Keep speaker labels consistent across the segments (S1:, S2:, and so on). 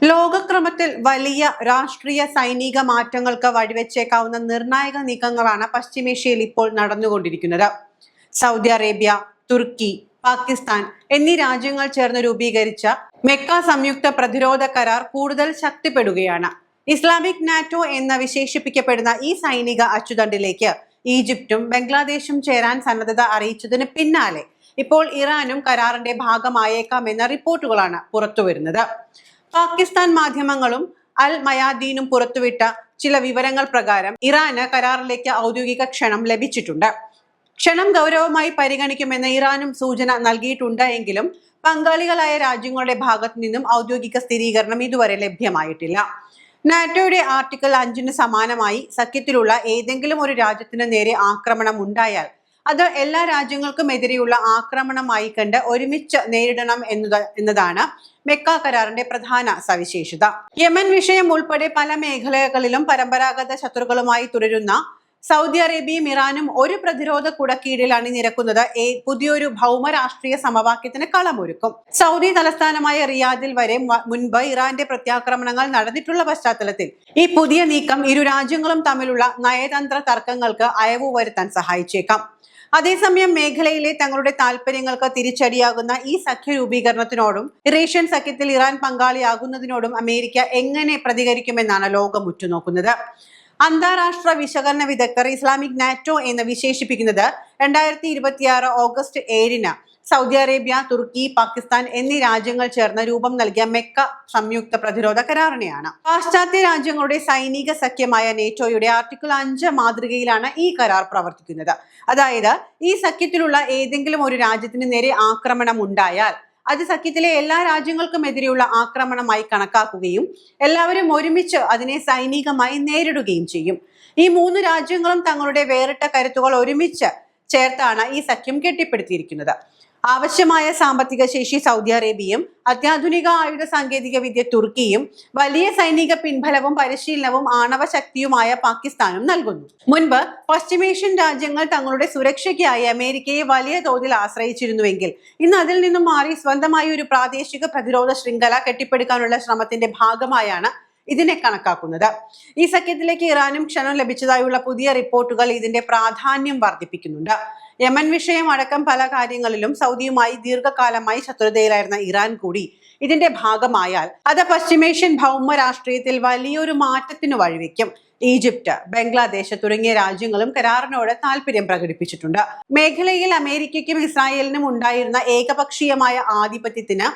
S1: ലോകക്രമത്തിൽ വലിയ രാഷ്ട്രീയ സൈനിക മാറ്റങ്ങൾക്ക് വഴിവെച്ചേക്കാവുന്ന നിർണായക നീക്കങ്ങളാണ് പശ്ചിമേഷ്യയിൽ ഇപ്പോൾ നടന്നുകൊണ്ടിരിക്കുന്നത്. സൗദി അറേബ്യ, തുർക്കി, പാകിസ്ഥാൻ എന്നീ രാജ്യങ്ങൾ ചേർന്ന് രൂപീകരിച്ച മെക്ക സംയുക്ത പ്രതിരോധ കരാർ കൂടുതൽ ശക്തിപ്പെടുകയാണ്. ഇസ്ലാമിക് നാറ്റോ എന്ന് വിശേഷിപ്പിക്കപ്പെടുന്ന ഈ സൈനിക അച്ചുതണ്ടിലേക്ക് ഈജിപ്തും ബംഗ്ലാദേശും ചേരാൻ സന്നദ്ധത അറിയിച്ചതിന് പിന്നാലെ ഇപ്പോൾ ഇറാനും കരാറിന്റെ ഭാഗമായേക്കാമെന്ന റിപ്പോർട്ടുകളാണ് പുറത്തുവരുന്നത്. പാകിസ്ഥാൻ മാധ്യമങ്ങളും അൽ മയാദീനും പുറത്തുവിട്ട ചില വിവരങ്ങൾ പ്രകാരം ഇറാന് കരാറിലേക്ക് ഔദ്യോഗിക ക്ഷണം ലഭിച്ചിട്ടുണ്ട്. ക്ഷണം ഗൗരവമായി പരിഗണിക്കുമെന്ന് ഇറാനും സൂചന നൽകിയിട്ടുണ്ട് എങ്കിലും പങ്കാളികളായ രാജ്യങ്ങളുടെ ഭാഗത്തു നിന്നും ഔദ്യോഗിക സ്ഥിരീകരണം ഇതുവരെ ലഭ്യമായിട്ടില്ല. നാറ്റോയുടെ ആർട്ടിക്കിൾ 5 സമാനമായി സഖ്യത്തിലുള്ള ഏതെങ്കിലും ഒരു രാജ്യത്തിന് നേരെ ആക്രമണം ഉണ്ടായാൽ അത് എല്ലാ രാജ്യങ്ങൾക്കും എതിരെയുള്ള ആക്രമണമായി കണ്ട് ഒരുമിച്ച് നേരിടണം എന്നതാണ് മെക്ക കരാറിന്റെ പ്രധാന സവിശേഷത. യമൻ വിഷയം ഉൾപ്പെടെ പല മേഖലകളിലും പരമ്പരാഗത ശത്രുക്കളുമായി തുടരുന്ന സൗദി അറേബ്യയും ഇറാനും ഒരു പ്രതിരോധ കുടക്കീഴിൽ അണിനിരക്കുന്നത് പുതിയൊരു ഭൗമരാഷ്ട്രീയ സമവാക്യത്തിന് കളമൊരുക്കും. സൗദി തലസ്ഥാനമായ റിയാദിൽ വരെ മുൻപ് ഇറാന്റെ പ്രത്യാക്രമണങ്ങൾ നടന്നിട്ടുള്ള പശ്ചാത്തലത്തിൽ ഈ പുതിയ നീക്കം ഇരു രാജ്യങ്ങളും തമ്മിലുള്ള നയതന്ത്ര തർക്കങ്ങൾക്ക് അയവ് വരുത്താൻ സഹായിച്ചേക്കാം. അതേസമയം മേഖലയിലെ തങ്ങളുടെ താല്പര്യങ്ങൾക്ക് തിരിച്ചടിയാകുന്ന ഈ സഖ്യ രൂപീകരണത്തിനോടും യുറേഷ്യൻ സഖ്യത്തിൽ ഇറാൻ പങ്കാളിയാകുന്നതിനോടും അമേരിക്ക എങ്ങനെ പ്രതികരിക്കുമെന്നാണ് ലോകം ഉറ്റുനോക്കുന്നത്. അന്താരാഷ്ട്ര വിശകലന വിദഗ്ധർ ഇസ്ലാമിക് നാറ്റോ എന്ന് വിശേഷിപ്പിക്കുന്നത് 2026 ഓഗസ്റ്റ് 7 സൗദി അറേബ്യ, തുർക്കി, പാകിസ്ഥാൻ എന്നീ രാജ്യങ്ങൾ ചേർന്ന് രൂപം നൽകിയ മെക്ക സംയുക്ത പ്രതിരോധ കരാറിനെയാണ്. പാശ്ചാത്യ രാജ്യങ്ങളുടെ സൈനിക സഖ്യമായ നേറ്റോയുടെ ആർട്ടിക്കിൾ 5 മാതൃകയിലാണ് ഈ കരാർ പ്രവർത്തിക്കുന്നത്. അതായത് ഈ സഖ്യത്തിലുള്ള ഏതെങ്കിലും ഒരു രാജ്യത്തിന് നേരെ ആക്രമണം ഉണ്ടായാൽ അത് സഖ്യത്തിലെ എല്ലാ രാജ്യങ്ങൾക്കും എതിരെയുള്ള ആക്രമണമായി കണക്കാക്കുകയും എല്ലാവരും ഒരുമിച്ച് അതിനെ സൈനികമായി നേരിടുകയും ചെയ്യും. ഈ 3 രാജ്യങ്ങളും തങ്ങളുടെ വേറിട്ട കരുത്തുകൾ ഒരുമിച്ച് ചേർത്താണ് ഈ സഖ്യം കെട്ടിപ്പടുത്തിയിരിക്കുന്നത്. ആവശ്യമായ സാമ്പത്തിക ശേഷി സൗദി അറേബ്യയും അത്യാധുനിക ആയുധ സാങ്കേതിക വിദ്യ തുർക്കിയും വലിയ സൈനിക പിൻബലവും പരിശീലനവും ആണവ ശക്തിയുമായ പാകിസ്ഥാനും നൽകുന്നു. മുൻപ് പശ്ചിമേഷ്യൻ രാജ്യങ്ങൾ തങ്ങളുടെ സുരക്ഷയ്ക്കായി അമേരിക്കയെ വലിയ തോതിൽ ആശ്രയിച്ചിരുന്നുവെങ്കിൽ ഇന്ന് അതിൽ നിന്നും മാറി സ്വന്തമായി ഒരു പ്രാദേശിക പ്രതിരോധ ശൃംഖല കെട്ടിപ്പടുക്കാനുള്ള ശ്രമത്തിന്റെ ഭാഗമായാണ് ഇതിനെ കണക്കാക്കുന്നത്. ഈ സഖ്യത്തിലേക്ക് ഇറാനും ക്ഷണം ലഭിച്ചതായുള്ള പുതിയ റിപ്പോർട്ടുകൾ ഇതിന്റെ പ്രാധാന്യം വർദ്ധിപ്പിക്കുന്നുണ്ട്. യമൻ വിഷയം അടക്കം പല കാര്യങ്ങളിലും സൗദിയുമായി ദീർഘകാലമായി ശത്രുതയിലായിരുന്ന ഇറാൻ കൂടി ഇതിന്റെ ഭാഗമായാൽ അത് പശ്ചിമേഷ്യൻ ഭൗമ രാഷ്ട്രീയത്തിൽ വലിയൊരു മാറ്റത്തിനു വഴിവെക്കും. ഈജിപ്ത്, ബംഗ്ലാദേശ് തുടങ്ങിയ രാജ്യങ്ങളും കരാറിനോട് താല്പര്യം പ്രകടിപ്പിച്ചിട്ടുണ്ട്. മേഖലയിൽ അമേരിക്കയ്ക്കും ഇസ്രായേലിനും ഉണ്ടായിരുന്ന ഏകപക്ഷീയമായ ആധിപത്യത്തിന്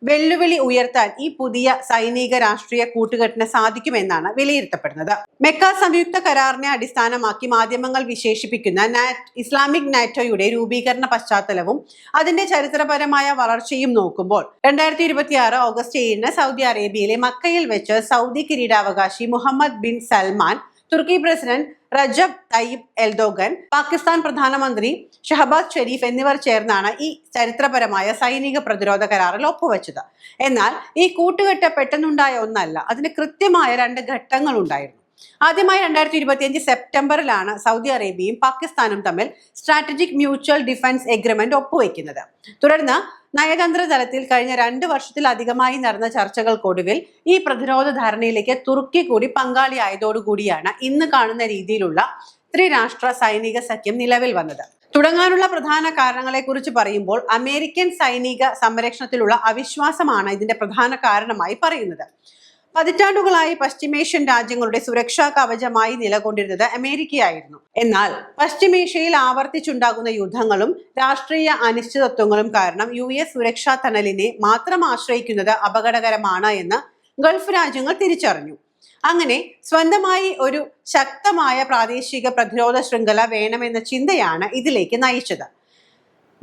S1: വെല്ലുവിളി ഉയർത്താൻ ഈ പുതിയ സൈനിക രാഷ്ട്രീയ കൂട്ടുകെട്ടിന് സാധിക്കുമെന്നാണ് വിലയിരുത്തപ്പെടുന്നത്. മെക്ക സംയുക്ത കരാറിനെ അടിസ്ഥാനമാക്കി മാധ്യമങ്ങൾ വിശേഷിപ്പിക്കുന്ന ഇസ്ലാമിക് നാറ്റോയുടെ രൂപീകരണ പശ്ചാത്തലവും അതിന്റെ ചരിത്രപരമായ വളർച്ചയും നോക്കുമ്പോൾ 2026 ഓഗസ്റ്റ് 7 സൗദി അറേബ്യയിലെ മക്കയിൽ വെച്ച് സൗദി കിരീടാവകാശി മുഹമ്മദ് ബിൻ സൽമാൻ, തുർക്കി president Recep Tayyip Erdogan, Pakistan പ്രധാനമന്ത്രി ഷഹബാസ് ഷെരീഫ് എന്നിവർ ചേർന്നാണ് ഈ ചരിത്രപരമായ സൈനിക പ്രതിരോധ കരാറിൽ ഒപ്പുവെച്ചത്. എന്നാൽ ഈ കൂട്ടുകെട്ട് പെട്ടെന്നുണ്ടായ ഒന്നല്ല, അതിന് കൃത്യമായ 2 ഘട്ടങ്ങൾ ഉണ്ടായിരുന്നു. ആദ്യമായി 2025 സെപ്റ്റംബറിലാണ് സൗദി അറേബ്യയും പാകിസ്ഥാനും തമ്മിൽ സ്ട്രാറ്റജിക് മ്യൂച്വൽ ഡിഫൻസ് എഗ്രിമെന്റ് ഒപ്പുവെക്കുന്നത്. തുടർന്ന് നയതന്ത്ര തലത്തിൽ കഴിഞ്ഞ 2 വർഷത്തിലധികമായി നടന്ന ചർച്ചകൾക്കൊടുവിൽ ഈ പ്രതിരോധ ധാരണയിലേക്ക് തുർക്കി കൂടി പങ്കാളിയായതോടുകൂടിയാണ് ഇന്ന് കാണുന്ന രീതിയിലുള്ള ത്രിരാഷ്ട്ര സൈനിക സഖ്യം നിലവിൽ വന്നത്. തുടങ്ങാനുള്ള പ്രധാന കാരണങ്ങളെ കുറിച്ച് പറയുമ്പോൾ അമേരിക്കൻ സൈനിക സംരക്ഷണത്തിലുള്ള അവിശ്വാസമാണ് ഇതിന്റെ പ്രധാന കാരണമായി പറയുന്നത്. പതിറ്റാണ്ടുകളായി പശ്ചിമേഷ്യൻ രാജ്യങ്ങളുടെ സുരക്ഷാ കവചമായി നിലകൊണ്ടിരുന്നത് അമേരിക്കയായിരുന്നു. എന്നാൽ പശ്ചിമേഷ്യയിൽ ആവർത്തിച്ചുണ്ടാകുന്ന യുദ്ധങ്ങളും രാഷ്ട്രീയ അനിശ്ചിതത്വങ്ങളും കാരണം US സുരക്ഷാ തണലിനെ മാത്രം ആശ്രയിക്കുന്നത് അപകടകരമാണ് എന്ന് ഗൾഫ് രാജ്യങ്ങൾ തിരിച്ചറിഞ്ഞു. അങ്ങനെ സ്വന്തമായി ഒരു ശക്തമായ പ്രാദേശിക പ്രതിരോധ ശൃംഖല വേണമെന്ന ചിന്തയാണ് ഇതിലേക്ക് നയിച്ചത്.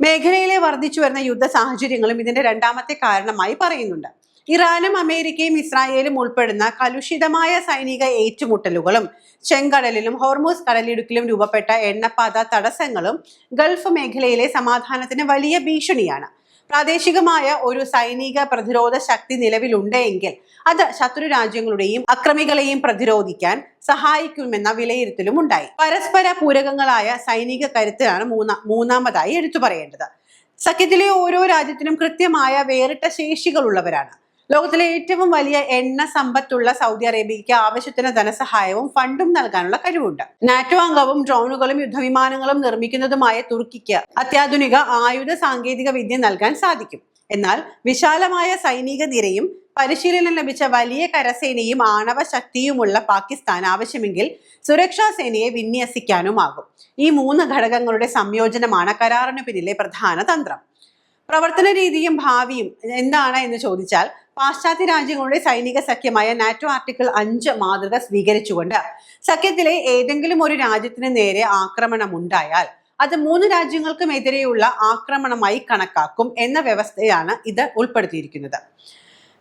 S1: മേഖലയിലെ വർദ്ധിച്ചു വരുന്ന യുദ്ധ സാഹചര്യങ്ങളും ഇതിന്റെ രണ്ടാമത്തെ കാരണമായി പറയുന്നുണ്ട്. ഇറാനും അമേരിക്കയും ഇസ്രായേലും ഉൾപ്പെടുന്ന കലുഷിതമായ സൈനിക ഏറ്റുമുട്ടലുകളും ചെങ്കടലിലും ഹോർമൂസ് കടലിടുക്കിലും രൂപപ്പെട്ട എണ്ണപ്പാത തടസ്സങ്ങളും ഗൾഫ് മേഖലയിലെ സമാധാനത്തിന് വലിയ ഭീഷണിയാണ്. പ്രാദേശികമായ ഒരു സൈനിക പ്രതിരോധ ശക്തി നിലവിലുണ്ടെങ്കിൽ അത് ശത്രു രാജ്യങ്ങളുടെയും അക്രമികളെയും പ്രതിരോധിക്കാൻ സഹായിക്കുമെന്ന വിലയിരുത്തലും ഉണ്ടായി. പരസ്പര പൂരകങ്ങളായ സൈനിക കരുത്തിലാണ് മൂന്നാമതായി എടുത്തു പറയേണ്ടത്. സഖ്യത്തിലെ ഓരോ രാജ്യത്തിനും കൃത്യമായ വേറിട്ട ശേഷികളുള്ളവരാണ്. ലോകത്തിലെ ഏറ്റവും വലിയ എണ്ണ സമ്പത്തുള്ള സൗദി അറേബ്യയ്ക്ക് ആവശ്യത്തിന് ധനസഹായവും ഫണ്ടും നൽകാനുള്ള കഴിവുണ്ട്. നാറ്റോ അംഗവും ഡ്രോണുകളും യുദ്ധവിമാനങ്ങളും നിർമ്മിക്കുന്നതുമായ തുർക്കിക്ക് അത്യാധുനിക ആയുധ സാങ്കേതിക വിദ്യ നൽകാൻ സാധിക്കും. എന്നാൽ വിശാലമായ സൈനിക നിരയും പരിശീലനം ലഭിച്ച വലിയ കരസേനയും ആണവ ശക്തിയുമുള്ള പാകിസ്ഥാൻ ആവശ്യമെങ്കിൽ സുരക്ഷാ സേനയെ വിന്യസിക്കാനുമാകും. ഈ 3 ഘടകങ്ങളുടെ സംയോജനമാണ് കരാറിന് പിന്നിലെ പ്രധാന തന്ത്രം. പ്രവർത്തന രീതിയും ഭാവിയും എന്താണ് എന്ന് ചോദിച്ചാൽ, പാശ്ചാത്യ രാജ്യങ്ങളുടെ സൈനിക സഖ്യമായ നാറ്റോ ആർട്ടിക്കിൾ 5 മാതൃക സ്വീകരിച്ചുകൊണ്ട് സഖ്യത്തിലെ ഏതെങ്കിലും ഒരു രാജ്യത്തിന് നേരെ ആക്രമണം ഉണ്ടായാൽ അത് 3 രാജ്യങ്ങൾക്കും എതിരെയുള്ള ആക്രമണമായി കണക്കാക്കും എന്ന വ്യവസ്ഥയാണ് ഇത് ഉൾപ്പെടുത്തിയിരിക്കുന്നത്.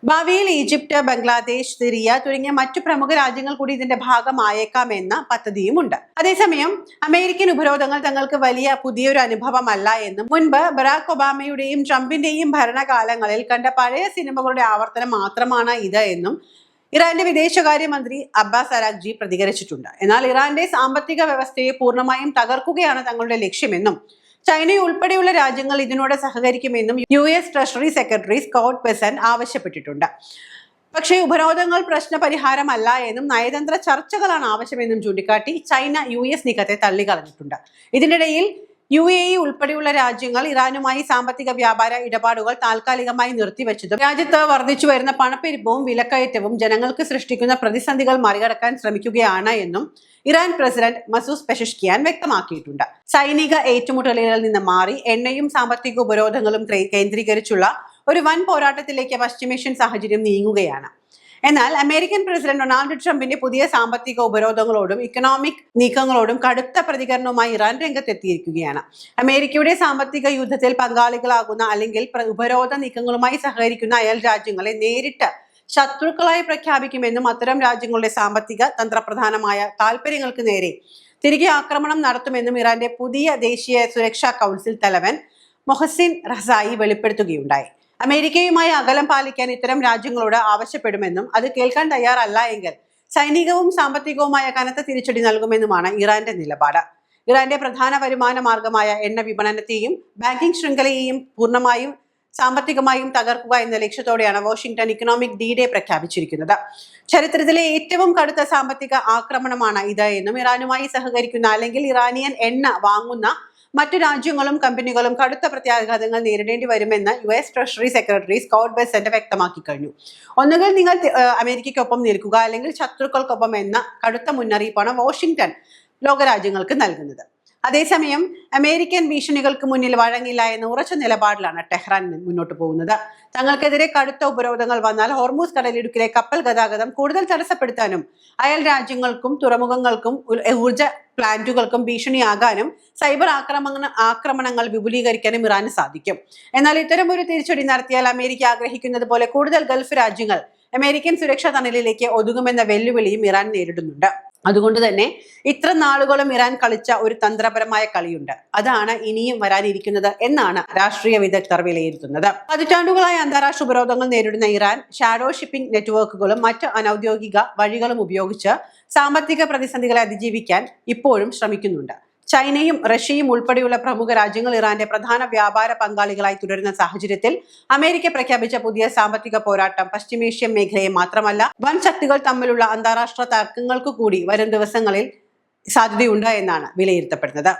S1: ഭാവിയിൽ ഈജിപ്ത്, ബംഗ്ലാദേശ്, സിറിയ തുടങ്ങിയ മറ്റു പ്രമുഖ രാജ്യങ്ങൾ കൂടി ഇതിന്റെ ഭാഗമായേക്കാമെന്ന പദ്ധതിയുമുണ്ട്. അതേസമയം അമേരിക്കൻ ഉപരോധങ്ങൾ തങ്ങൾക്ക് വലിയ പുതിയൊരു അനുഭവമല്ല എന്നും മുൻപ് ബറാക് ഒബാമയുടെയും ട്രംപിന്റെയും ഭരണകാലങ്ങളിൽ കണ്ട പഴയ സിനിമകളുടെ ആവർത്തനം മാത്രമാണ് ഇത് എന്നും ഇറാന്റെ വിദേശകാര്യമന്ത്രി അബ്ബാസ് അരാഗ്ചി പ്രതികരിച്ചിട്ടുണ്ട്. എന്നാൽ ഇറാന്റെ സാമ്പത്തിക വ്യവസ്ഥയെ പൂർണ്ണമായും തകർക്കുകയാണ് തങ്ങളുടെ ലക്ഷ്യമെന്നും ചൈന ഉൾപ്പെടെയുള്ള രാജ്യങ്ങൾ ഇതിനോട് സഹകരിക്കുമെന്നും US treasury secretary Scott Bessent ആവശ്യപ്പെട്ടിട്ടുണ്ട്. പക്ഷേ ഉപരോധങ്ങൾ പ്രശ്നപരിഹാരമല്ല എന്നും നയതന്ത്ര ചർച്ചകളാണ് ആവശ്യമെന്നും ചൂണ്ടിക്കാട്ടി ചൈന US നീക്കത്തെ തള്ളിക്കളഞ്ഞിട്ടുണ്ട്. ഇതിനിടയിൽ UAE ഉൾപ്പെടെയുള്ള രാജ്യങ്ങൾ ഇറാനുമായി സാമ്പത്തിക വ്യാപാര ഇടപാടുകൾ താൽക്കാലികമായി നിർത്തിവെച്ചതും രാജ്യത്ത് വർദ്ധിച്ചു വരുന്ന പണപ്പെരുപ്പവും വിലക്കയറ്റവും ജനങ്ങൾക്ക് സൃഷ്ടിക്കുന്ന പ്രതിസന്ധികൾ മറികടക്കാൻ ശ്രമിക്കുകയാണ് എന്നും ഇറാൻ പ്രസിഡന്റ് മസൂദ് പെഷഷ്കിയാൻ വ്യക്തമാക്കിയിട്ടുണ്ട്. സൈനിക ഏറ്റുമുട്ടലുകളിൽ നിന്ന് മാറി എണ്ണയും സാമ്പത്തിക ഉപരോധങ്ങളും കേന്ദ്രീകരിച്ചുള്ള ഒരു വൻ പോരാട്ടത്തിലേക്ക് പശ്ചിമേഷ്യൻ സാഹചര്യം നീങ്ങുകയാണ്. എന്നാൽ അമേരിക്കൻ പ്രസിഡന്റ് ഡൊണാൾഡ് ട്രംപിന്റെ പുതിയ സാമ്പത്തിക ഉപരോധങ്ങളോടും ഇക്കണോമിക് നീക്കങ്ങളോടും കടുത്ത പ്രതികരണവുമായി ഇറാൻ രംഗത്തെത്തിയിരിക്കുകയാണ്. അമേരിക്കയുടെ സാമ്പത്തിക യുദ്ധത്തിൽ പങ്കാളികളാകുന്ന അല്ലെങ്കിൽ ഉപരോധ നീക്കങ്ങളുമായി സഹകരിക്കുന്ന അയൽ രാജ്യങ്ങളെ നേരിട്ട് ശത്രുക്കളായി പ്രഖ്യാപിക്കുമെന്നും അത്തരം രാജ്യങ്ങളുടെ സാമ്പത്തിക തന്ത്രപ്രധാനമായ താൽപര്യങ്ങൾക്ക് നേരെ തിരികെ ആക്രമണം നടത്തുമെന്നും ഇറാന്റെ പുതിയ ദേശീയ സുരക്ഷാ കൗൺസിൽ തലവൻ മൊഹസിൻ റസായി വെളിപ്പെടുത്തുകയുണ്ടായി. അമേരിക്കയുമായി അകലം പാലിക്കാൻ ഇത്തരം രാജ്യങ്ങളോട് ആവശ്യപ്പെടുമെന്നും അത് കേൾക്കാൻ തയ്യാറല്ല എങ്കിൽ സൈനികവും സാമ്പത്തികവുമായ കനത്ത തിരിച്ചടി നൽകുമെന്നുമാണ് ഇറാന്റെ നിലപാട്. ഇറാന്റെ പ്രധാന വരുമാന മാർഗമായ എണ്ണ വിപണനത്തെയും ബാങ്കിംഗ് ശൃംഖലയെയും പൂർണ്ണമായും സാമ്പത്തികമായും തകർക്കുക എന്ന ലക്ഷ്യത്തോടെയാണ് വാഷിംഗ്ടൺ ഇക്കണോമിക് D-Day പ്രഖ്യാപിച്ചിരിക്കുന്നത്. ചരിത്രത്തിലെ ഏറ്റവും കടുത്ത സാമ്പത്തിക ആക്രമണമാണ് ഇത് എന്നും ഇറാനുമായി സഹകരിക്കുന്ന അല്ലെങ്കിൽ ഇറാനിയൻ എണ്ണ വാങ്ങുന്ന മറ്റു രാജ്യങ്ങളും കമ്പനികളും കടുത്ത പ്രത്യാഘാതങ്ങൾ നേരിടേണ്ടി വരുമെന്ന് US treasury secretary Scott Bessent വ്യക്തമാക്കി കഴിഞ്ഞു. ഒന്നുകിൽ നിങ്ങൾ അമേരിക്കയ്ക്കൊപ്പം നിൽക്കുക അല്ലെങ്കിൽ ശത്രുക്കൾക്കൊപ്പം എന്ന കടുത്ത മുന്നറിയിപ്പാണ് വാഷിംഗ്ടൺ ലോകരാജ്യങ്ങൾക്ക് നൽകുന്നത്. അതേസമയം അമേരിക്കൻ ഭീഷണികൾക്ക് മുന്നിൽ വഴങ്ങില്ല എന്ന ഉറച്ച നിലപാടിലാണ് ടെഹ്റാൻ മുന്നോട്ട് പോകുന്നത്. തങ്ങൾക്കെതിരെ കടുത്ത ഉപരോധങ്ങൾ വന്നാൽ ഹോർമൂസ് കടലിടുക്കിലെ കപ്പൽ ഗതാഗതം കൂടുതൽ തടസ്സപ്പെടുത്താനും അയൽ രാജ്യങ്ങൾക്കും തുറമുഖങ്ങൾക്കും ഊർജ പ്ലാന്റുകൾക്കും ഭീഷണിയാകാനും സൈബർ ആക്രമണങ്ങൾ വിപുലീകരിക്കാനും ഇറാന് സാധിക്കും. എന്നാൽ ഇത്തരമൊരു തിരിച്ചടി നടത്തിയാൽ അമേരിക്ക ആഗ്രഹിക്കുന്നത് പോലെ കൂടുതൽ ഗൾഫ് രാജ്യങ്ങൾ അമേരിക്കൻ സുരക്ഷാ തണലിലേക്ക് ഒതുങ്ങുമെന്ന വെല്ലുവിളിയും ഇറാൻ നേരിടുന്നുണ്ട്. അതുകൊണ്ട് തന്നെ ഇത്ര നാളുകളും ഇറാൻ കളിച്ച ഒരു തന്ത്രപരമായ കളിയുണ്ട്. അതാണ് ഇനിയും വരാനിരിക്കുന്നത് എന്നാണ് രാഷ്ട്രീയ വിദഗ്ധർ വിലയിരുത്തുന്നത്. പതിറ്റാണ്ടുകളായി അന്താരാഷ്ട്ര ഉപരോധങ്ങൾ നേരിടുന്ന ഇറാൻ ഷാഡോ ഷിപ്പിംഗ് നെറ്റ്വർക്കുകളും മറ്റ് അനൌദ്യോഗിക വഴികളും ഉപയോഗിച്ച് സാമ്പത്തിക പ്രതിസന്ധികളെ അതിജീവിക്കാൻ ഇപ്പോഴും ശ്രമിക്കുന്നുണ്ട്. ചൈനയും റഷ്യയും ഉൾപ്പെടെയുള്ള പ്രമുഖ രാജ്യങ്ങൾ ഇറാന്റെ പ്രധാന വ്യാപാര പങ്കാളികളായി തുടരുന്ന സാഹചര്യത്തിൽ അമേരിക്ക പ്രഖ്യാപിച്ച പുതിയ സാമ്പത്തിക പോരാട്ടം പശ്ചിമേഷ്യൻ മേഖലയെ മാത്രമല്ല വൻ ശക്തികൾ തമ്മിലുള്ള അന്താരാഷ്ട്ര തർക്കങ്ങൾക്ക് കൂടി വരും ദിവസങ്ങളിൽ സാധ്യതയുണ്ട് എന്നാണ് വിലയിരുത്തപ്പെടുന്നത്.